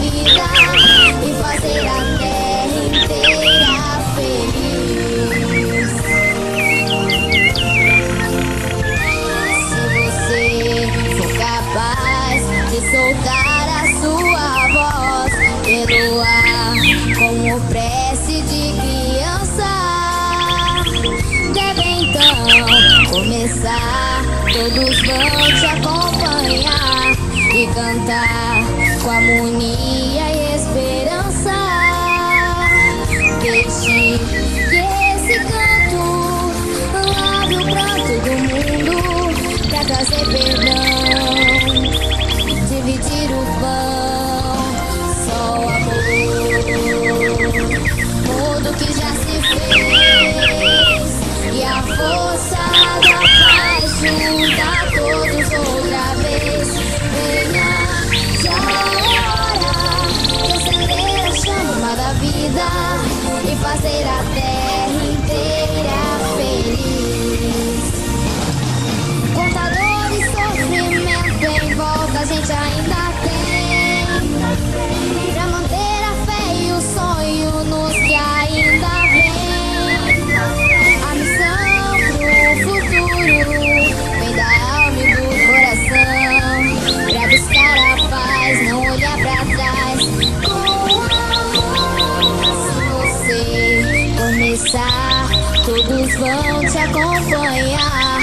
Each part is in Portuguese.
vida e fazer a terra inteira feliz. Se você for capaz de soltar a sua voz pelo ar como prece de criança, deve então começar. Todos vão te acompanhar e cantar com harmonia e esperança. Deixe que esse canto lave o pranto do mundo pra trazer perdão, dividir o pão, só o amor, mudo que já se fez e a força da paz junta todos outra vez. Venha, já é hora de acender a chama da vida e fazer a terra inteira feliz. Contador e sofrimento em volta a gente ainda tem, pra manter a fé e o sonho nos que ainda vem. A missão pro futuro vem da alma e do coração, pra buscar a paz, não olhar pra trás. Com amor, se você começar, todos vão te acompanhar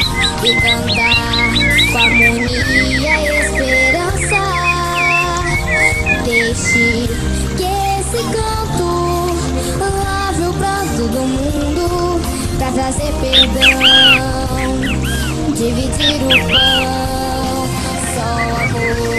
e cantar com harmonia e esperança. Deixe que esse canto lave o pranto do mundo pra trazer perdão, dividir o pão, só o amor,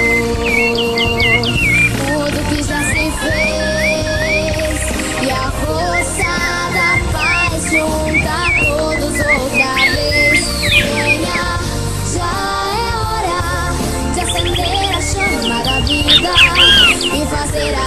tudo que já se fez e a força da paz junta todos outra vez. Venha, já é hora de acender a chama da vida e fazer a